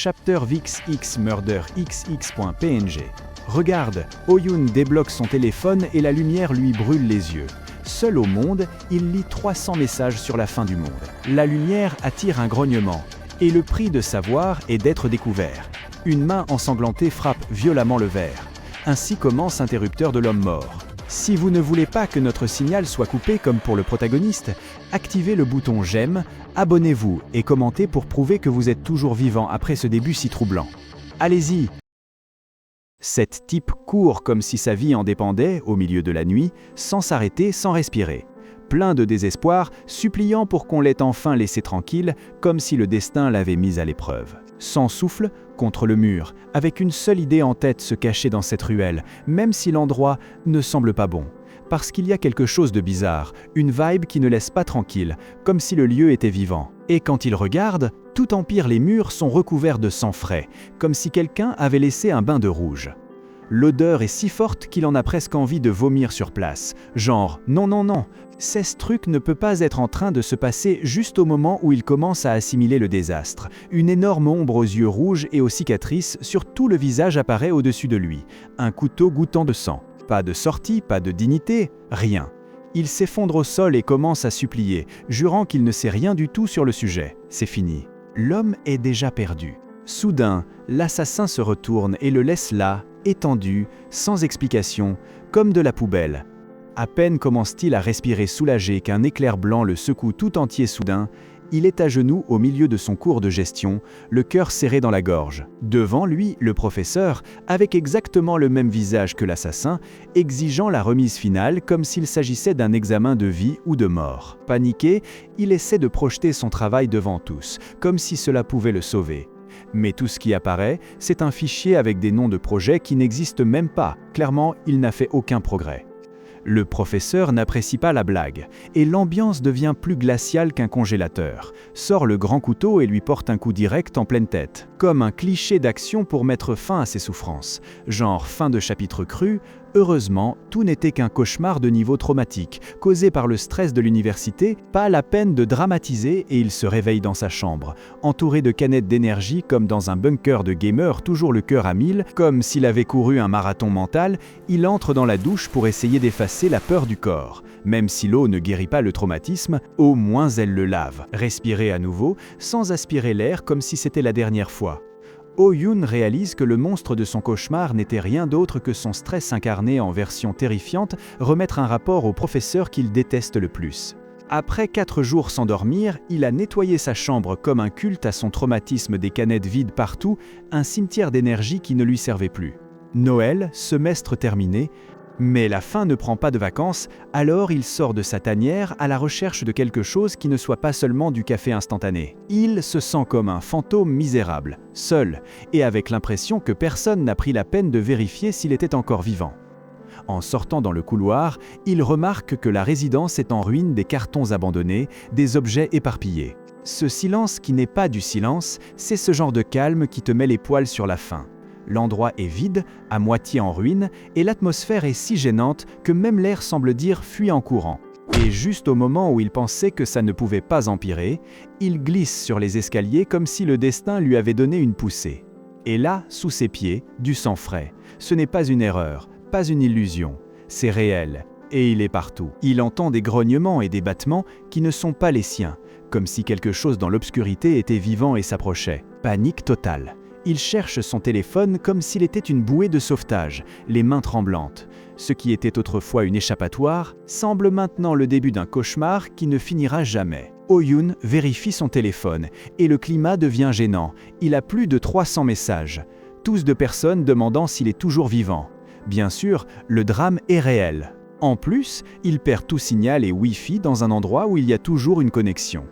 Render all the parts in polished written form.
chapter VixX Murder XX.png. Regarde, Oh-Yoon débloque son téléphone et la lumière lui brûle les yeux. Seul au monde, il lit 300 messages sur la fin du monde. La lumière attire un grognement, et le prix de savoir est d'être découvert. Une main ensanglantée frappe violemment le verre. Ainsi commence Interrupteur de l'homme mort. Si vous ne voulez pas que notre signal soit coupé comme pour le protagoniste, activez le bouton j'aime, abonnez-vous et commentez pour prouver que vous êtes toujours vivant après ce début si troublant. Allez-y! Cet type court comme si sa vie en dépendait, au milieu de la nuit, sans s'arrêter, sans respirer. Plein de désespoir, suppliant pour qu'on l'ait enfin laissé tranquille, comme si le destin l'avait mis à l'épreuve. Sans souffle, contre le mur, avec une seule idée en tête se cacher dans cette ruelle, même si l'endroit ne semble pas bon. Parce qu'il y a quelque chose de bizarre, une vibe qui ne laisse pas tranquille, comme si le lieu était vivant. Et quand il regarde, tout empire les murs sont recouverts de sang frais, comme si quelqu'un avait laissé un bain de rouge. L'odeur est si forte qu'il en a presque envie de vomir sur place. Genre, non, non, non, ce truc ne peut pas être en train de se passer juste au moment où il commence à assimiler le désastre. Une énorme ombre aux yeux rouges et aux cicatrices sur tout le visage apparaît au-dessus de lui. Un couteau goûtant de sang. Pas de sortie, pas de dignité, rien. Il s'effondre au sol et commence à supplier, jurant qu'il ne sait rien du tout sur le sujet. C'est fini. L'homme est déjà perdu. Soudain, l'assassin se retourne et le laisse là, étendu, sans explication, comme de la poubelle. À peine commence-t-il à respirer soulagé qu'un éclair blanc le secoue tout entier soudain, il est à genoux au milieu de son cours de gestion, le cœur serré dans la gorge. Devant lui, le professeur, avec exactement le même visage que l'assassin, exigeant la remise finale comme s'il s'agissait d'un examen de vie ou de mort. Paniqué, il essaie de projeter son travail devant tous, comme si cela pouvait le sauver. Mais tout ce qui apparaît, c'est un fichier avec des noms de projets qui n'existent même pas. Clairement, il n'a fait aucun progrès. Le professeur n'apprécie pas la blague, et l'ambiance devient plus glaciale qu'un congélateur. Sort le grand couteau et lui porte un coup direct en pleine tête. Comme un cliché d'action pour mettre fin à ses souffrances. Genre fin de chapitre cru. Heureusement, tout n'était qu'un cauchemar de niveau traumatique, causé par le stress de l'université, pas la peine de dramatiser et il se réveille dans sa chambre, entouré de canettes d'énergie comme dans un bunker de gamer, toujours le cœur à 1000, comme s'il avait couru un marathon mental, il entre dans la douche pour essayer d'effacer la peur du corps. Même si l'eau ne guérit pas le traumatisme, au moins elle le lave. Respirer à nouveau, sans aspirer l'air comme si c'était la dernière fois. Oh-Yoon réalise que le monstre de son cauchemar n'était rien d'autre que son stress incarné en version terrifiante, remettre un rapport au professeur qu'il déteste le plus. Après 4 jours sans dormir, il a nettoyé sa chambre comme un culte à son traumatisme, des canettes vides partout, un cimetière d'énergie qui ne lui servait plus. Noël, semestre terminé, mais la fin ne prend pas de vacances, alors il sort de sa tanière à la recherche de quelque chose qui ne soit pas seulement du café instantané. Il se sent comme un fantôme misérable, seul, et avec l'impression que personne n'a pris la peine de vérifier s'il était encore vivant. En sortant dans le couloir, il remarque que la résidence est en ruine, des cartons abandonnés, des objets éparpillés. Ce silence qui n'est pas du silence, c'est ce genre de calme qui te met les poils sur la faim. L'endroit est vide, à moitié en ruine, et l'atmosphère est si gênante que même l'air semble dire « fuis en courant ». Et juste au moment où il pensait que ça ne pouvait pas empirer, il glisse sur les escaliers comme si le destin lui avait donné une poussée. Et là, sous ses pieds, du sang frais. Ce n'est pas une erreur, pas une illusion, c'est réel. Et il est partout. Il entend des grognements et des battements qui ne sont pas les siens, comme si quelque chose dans l'obscurité était vivant et s'approchait. Panique totale. Il cherche son téléphone comme s'il était une bouée de sauvetage, les mains tremblantes. Ce qui était autrefois une échappatoire semble maintenant le début d'un cauchemar qui ne finira jamais. Oh-Yoon vérifie son téléphone et le climat devient gênant. Il a plus de 300 messages, tous de personnes demandant s'il est toujours vivant. Bien sûr, le drame est réel. En plus, il perd tout signal et Wi-Fi dans un endroit où il y a toujours une connexion.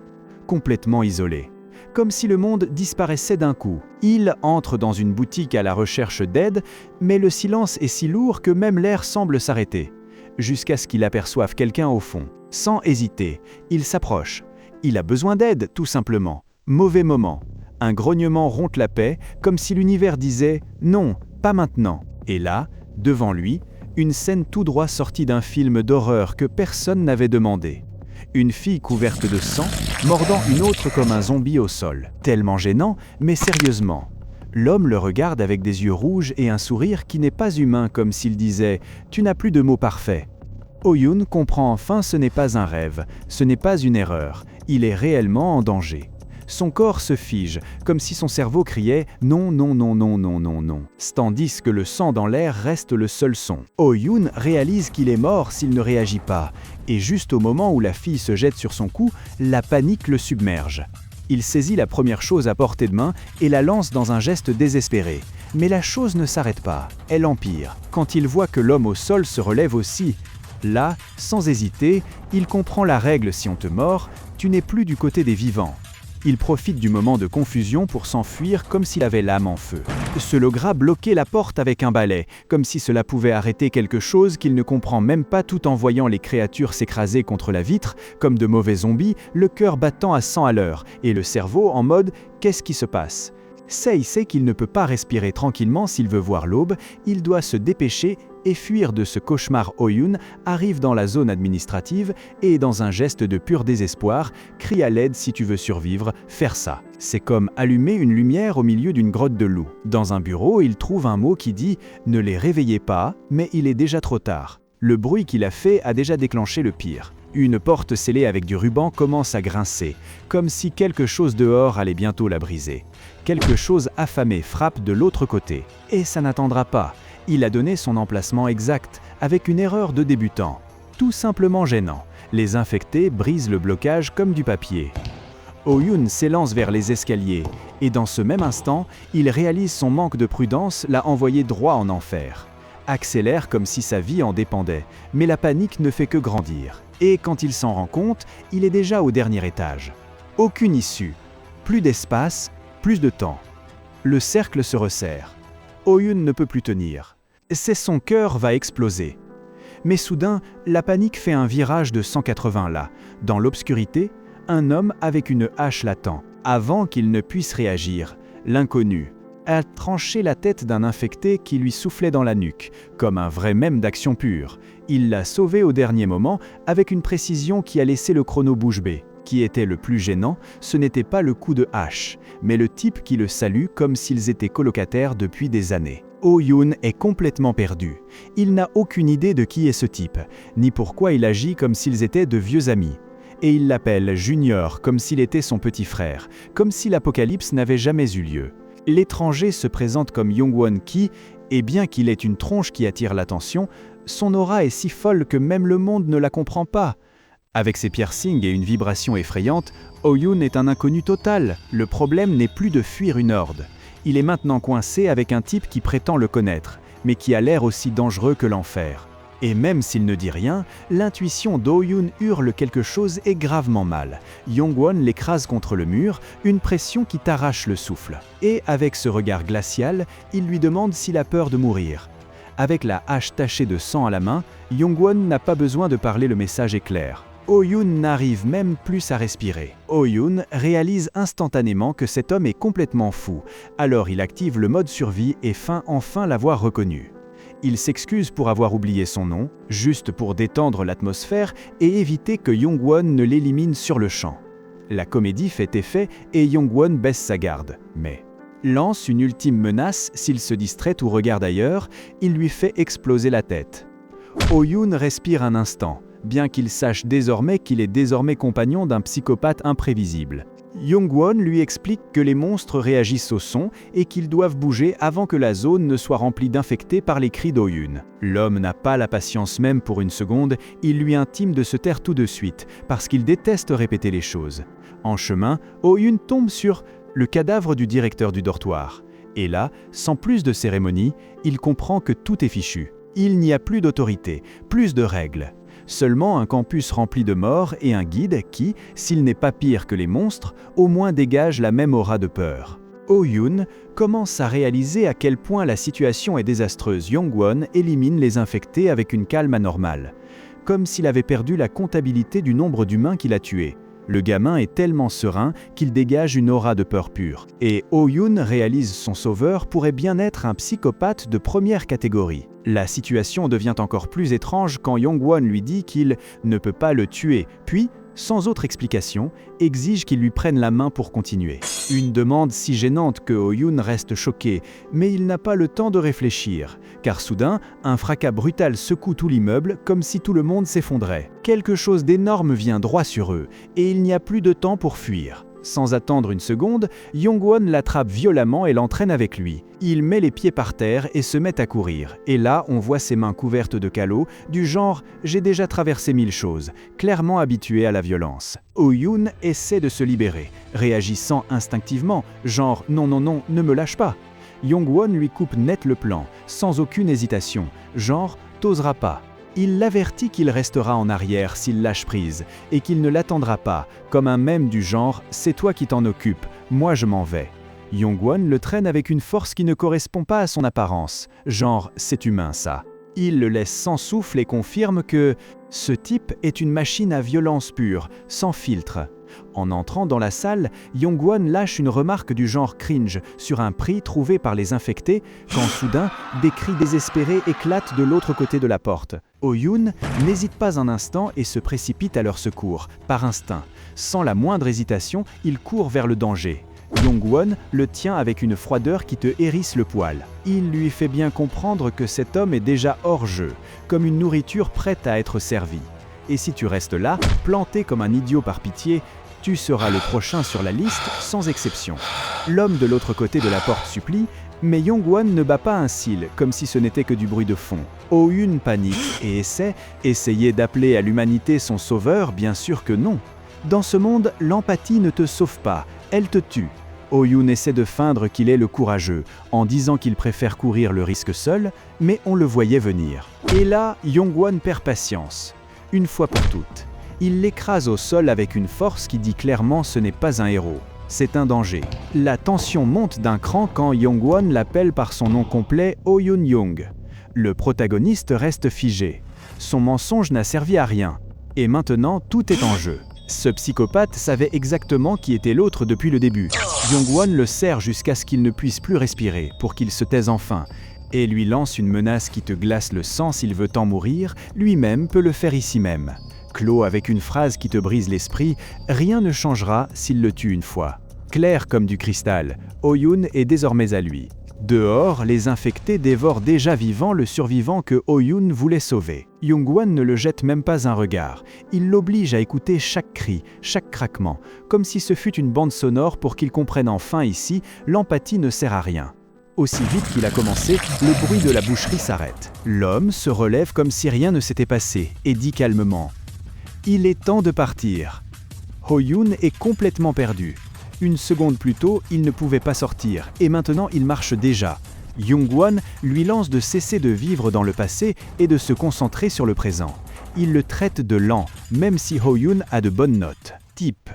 Complètement isolé. Comme si le monde disparaissait d'un coup. Il entre dans une boutique à la recherche d'aide, mais le silence est si lourd que même l'air semble s'arrêter. Jusqu'à ce qu'il aperçoive quelqu'un au fond. Sans hésiter, il s'approche. Il a besoin d'aide, tout simplement. Mauvais moment. Un grognement rompt la paix, comme si l'univers disait « Non, pas maintenant ». Et là, devant lui, une scène tout droit sortie d'un film d'horreur que personne n'avait demandé. Une fille couverte de sang, mordant une autre comme un zombie au sol. Tellement gênant, mais sérieusement. L'homme le regarde avec des yeux rouges et un sourire qui n'est pas humain, comme s'il disait « Tu n'as plus de mots parfaits ». Oh-Yoon comprend enfin ce n'est pas un rêve, ce n'est pas une erreur, il est réellement en danger. Son corps se fige, comme si son cerveau criait « non, non, non, non, non, non, non », tandis que le sang dans l'air reste le seul son. Oh-Yoon réalise qu'il est mort s'il ne réagit pas, et juste au moment où la fille se jette sur son cou, la panique le submerge. Il saisit la première chose à portée de main et la lance dans un geste désespéré. Mais la chose ne s'arrête pas, elle empire, quand il voit que l'homme au sol se relève aussi. Là, sans hésiter, il comprend la règle si on te mord, tu n'es plus du côté des vivants. Il profite du moment de confusion pour s'enfuir comme s'il avait l'âme en feu. Ce Logra bloquait la porte avec un balai, comme si cela pouvait arrêter quelque chose qu'il ne comprend même pas tout en voyant les créatures s'écraser contre la vitre, comme de mauvais zombies, le cœur battant à 100 à l'heure, et le cerveau en mode « qu'est-ce qui se passe ?» Sei sait qu'il ne peut pas respirer tranquillement s'il veut voir l'aube, il doit se dépêcher et fuir de ce cauchemar. Oh-Yoon arrive dans la zone administrative et, dans un geste de pur désespoir, crie à l'aide si tu veux survivre, faire ça. C'est comme allumer une lumière au milieu d'une grotte de loups. Dans un bureau, il trouve un mot qui dit « Ne les réveillez pas, mais il est déjà trop tard ». Le bruit qu'il a fait a déjà déclenché le pire. Une porte scellée avec du ruban commence à grincer, comme si quelque chose dehors allait bientôt la briser. Quelque chose affamé frappe de l'autre côté. Et ça n'attendra pas. Il a donné son emplacement exact, avec une erreur de débutant. Tout simplement gênant. Les infectés brisent le blocage comme du papier. Oh-Yoon s'élance vers les escaliers, et dans ce même instant, il réalise son manque de prudence l'a envoyé droit en enfer. Accélère comme si sa vie en dépendait, mais la panique ne fait que grandir. Et quand il s'en rend compte, il est déjà au dernier étage. Aucune issue, plus d'espace, plus de temps. Le cercle se resserre. Oh-Yoon ne peut plus tenir. C'est son cœur va exploser. Mais soudain, la panique fait un virage de 180 là. Dans l'obscurité, un homme avec une hache l'attend. Avant qu'il ne puisse réagir, l'inconnu a tranché la tête d'un infecté qui lui soufflait dans la nuque, comme un vrai mème d'action pure. Il l'a sauvé au dernier moment avec une précision qui a laissé le chrono bouche bée. Qui était le plus gênant, ce n'était pas le coup de hache, mais le type qui le salue comme s'ils étaient colocataires depuis des années. Oh-Yoon est complètement perdu. Il n'a aucune idée de qui est ce type, ni pourquoi il agit comme s'ils étaient de vieux amis. Et il l'appelle Junior comme s'il était son petit frère, comme si l'apocalypse n'avait jamais eu lieu. L'étranger se présente comme Young-won qui, et bien qu'il ait une tronche qui attire l'attention, son aura est si folle que même le monde ne la comprend pas. Avec ses piercings et une vibration effrayante, Oh-Yoon est un inconnu total. Le problème n'est plus de fuir une horde. Il est maintenant coincé avec un type qui prétend le connaître, mais qui a l'air aussi dangereux que l'enfer. Et même s'il ne dit rien, l'intuition d'O-Yoon hurle quelque chose et gravement mal. Young-won l'écrase contre le mur, une pression qui t'arrache le souffle. Et avec ce regard glacial, il lui demande s'il a peur de mourir. Avec la hache tachée de sang à la main, Young-won n'a pas besoin de parler, le message est clair. Oh-Yoon n'arrive même plus à respirer. Oh-Yoon réalise instantanément que cet homme est complètement fou, alors il active le mode survie et feint enfin l'avoir reconnu. Il s'excuse pour avoir oublié son nom, juste pour détendre l'atmosphère et éviter que Young-won ne l'élimine sur le champ. La comédie fait effet et Young-won baisse sa garde, mais lance une ultime menace s'il se distrait ou regarde ailleurs, il lui fait exploser la tête. Oh-Yoon respire un instant, bien qu'il sache désormais qu'il est désormais compagnon d'un psychopathe imprévisible. Young-won lui explique que les monstres réagissent au son et qu'ils doivent bouger avant que la zone ne soit remplie d'infectés par les cris d'O-Yoon. L'homme n'a pas la patience même pour une seconde, il lui intime de se taire tout de suite, parce qu'il déteste répéter les choses. En chemin, Oh-Yoon tombe sur le cadavre du directeur du dortoir. Et là, sans plus de cérémonie, il comprend que tout est fichu. Il n'y a plus d'autorité, plus de règles. Seulement un campus rempli de morts et un guide qui, s'il n'est pas pire que les monstres, au moins dégage la même aura de peur. Oh-Yoon commence à réaliser à quel point la situation est désastreuse. Young-won élimine les infectés avec une calme anormale, comme s'il avait perdu la comptabilité du nombre d'humains qu'il a tués. Le gamin est tellement serein qu'il dégage une aura de peur pure. Et Oh-Yoon réalise son sauveur pourrait bien être un psychopathe de première catégorie. La situation devient encore plus étrange quand Young-won lui dit qu'il ne peut pas le tuer, puis sans autre explication, exige qu'il lui prenne la main pour continuer. Une demande si gênante que Oh-yoon reste choqué, mais il n'a pas le temps de réfléchir, car soudain, un fracas brutal secoue tout l'immeuble comme si tout le monde s'effondrait. Quelque chose d'énorme vient droit sur eux, et il n'y a plus de temps pour fuir. Sans attendre une seconde, Yong-won l'attrape violemment et l'entraîne avec lui. Il met les pieds par terre et se met à courir. Et là, on voit ses mains couvertes de calots, du genre « j'ai déjà traversé 1000 choses », clairement habitué à la violence. Oh-yoon essaie de se libérer, réagissant instinctivement, genre « non, non, non, ne me lâche pas ». Yong-won lui coupe net le plan, sans aucune hésitation, genre « t'oseras pas ». Il l'avertit qu'il restera en arrière s'il lâche prise et qu'il ne l'attendra pas, comme un mème du genre « c'est toi qui t'en occupes, moi je m'en vais ». Yong-won le traîne avec une force qui ne correspond pas à son apparence, genre « c'est humain ça ». Il le laisse sans souffle et confirme que ce type est une machine à violence pure, sans filtre. En entrant dans la salle, Yong-won lâche une remarque du genre cringe sur un prix trouvé par les infectés quand soudain, des cris désespérés éclatent de l'autre côté de la porte. Oh-yoon n'hésite pas un instant et se précipite à leur secours, par instinct. Sans la moindre hésitation, il court vers le danger. Yong-won le tient avec une froideur qui te hérisse le poil. Il lui fait bien comprendre que cet homme est déjà hors jeu, comme une nourriture prête à être servie. Et si tu restes là, planté comme un idiot par pitié, tu seras le prochain sur la liste, sans exception. L'homme de l'autre côté de la porte supplie, mais Yong-won ne bat pas un cil, comme si ce n'était que du bruit de fond. Oh-yoon panique et essayer d'appeler à l'humanité son sauveur, bien sûr que non. Dans ce monde, l'empathie ne te sauve pas, elle te tue. Oh-yoon essaie de feindre qu'il est le courageux, en disant qu'il préfère courir le risque seul, mais on le voyait venir. Et là, Yong-won perd patience. Une fois pour toutes. Il l'écrase au sol avec une force qui dit clairement ce n'est pas un héros, c'est un danger. La tension monte d'un cran quand Yong-won l'appelle par son nom complet Oh-yoon Young. Le protagoniste reste figé. Son mensonge n'a servi à rien. Et maintenant, tout est en jeu. Ce psychopathe savait exactement qui était l'autre depuis le début. Yong-won le serre jusqu'à ce qu'il ne puisse plus respirer, pour qu'il se taise enfin, et lui lance une menace qui te glace le sang s'il veut en mourir, lui-même peut le faire ici même. Clos avec une phrase qui te brise l'esprit, rien ne changera s'il le tue une fois. Clair comme du cristal, Oh-yoon est désormais à lui. Dehors, les infectés dévorent déjà vivant le survivant que Oh-yoon voulait sauver. Yong-won ne le jette même pas un regard. Il l'oblige à écouter chaque cri, chaque craquement, comme si ce fût une bande sonore pour qu'il comprenne enfin ici, l'empathie ne sert à rien. Aussi vite qu'il a commencé, le bruit de la boucherie s'arrête. L'homme se relève comme si rien ne s'était passé et dit calmement « Il est temps de partir ». Oh-yoon est complètement perdu. Une seconde plus tôt, il ne pouvait pas sortir, et maintenant il marche déjà. Yong-won lui lance de cesser de vivre dans le passé et de se concentrer sur le présent. Il le traite de lent, même si Oh-yoon a de bonnes notes. Type,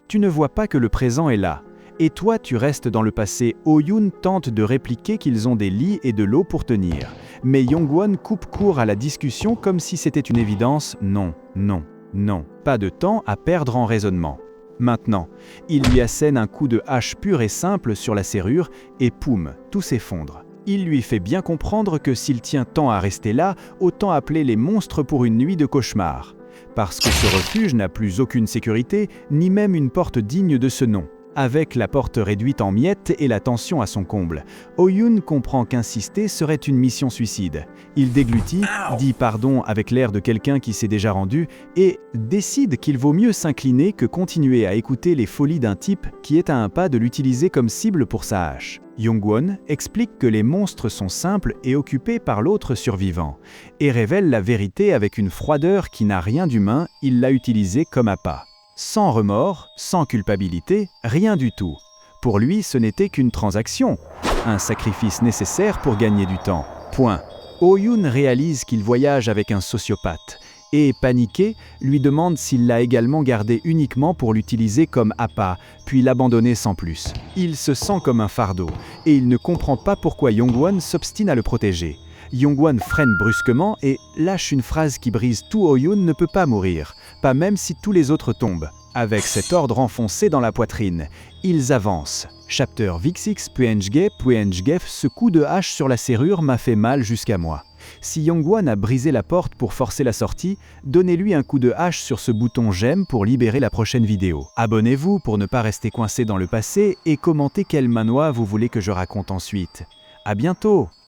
tu ne vois pas que le présent est là. Et toi, tu restes dans le passé. Oh-yoon tente de répliquer qu'ils ont des lits et de l'eau pour tenir. Mais Yong-won coupe court à la discussion comme si c'était une évidence. Non, non, non. Pas de temps à perdre en raisonnement. Maintenant, il lui assène un coup de hache pur et simple sur la serrure et poum, tout s'effondre. Il lui fait bien comprendre que s'il tient tant à rester là, autant appeler les monstres pour une nuit de cauchemar. Parce que ce refuge n'a plus aucune sécurité, ni même une porte digne de ce nom. Avec la porte réduite en miettes et la tension à son comble, Oh-yoon comprend qu'insister serait une mission suicide. Il déglutit, dit pardon avec l'air de quelqu'un qui s'est déjà rendu et décide qu'il vaut mieux s'incliner que continuer à écouter les folies d'un type qui est à un pas de l'utiliser comme cible pour sa hache. Yong-won explique que les monstres sont simples et occupés par l'autre survivant, et révèle la vérité avec une froideur qui n'a rien d'humain, il l'a utilisé comme appât. Sans remords, sans culpabilité, rien du tout. Pour lui, ce n'était qu'une transaction, un sacrifice nécessaire pour gagner du temps. Point. Oh-yoon réalise qu'il voyage avec un sociopathe et, paniqué, lui demande s'il l'a également gardé uniquement pour l'utiliser comme appât, puis l'abandonner sans plus. Il se sent comme un fardeau et il ne comprend pas pourquoi Yong-won s'obstine à le protéger. Yong-won freine brusquement et lâche une phrase qui brise tout. Oh-yoon ne peut pas mourir, pas même si tous les autres tombent. Avec cet ordre enfoncé dans la poitrine, ils avancent. Chapter Vixix ce coup de hache sur la serrure m'a fait mal jusqu'à moi. Si Yongguan a brisé la porte pour forcer la sortie, donnez-lui un coup de hache sur ce bouton j'aime pour libérer la prochaine vidéo. Abonnez-vous pour ne pas rester coincé dans le passé et commentez quel manhwa vous voulez que je raconte ensuite. À bientôt!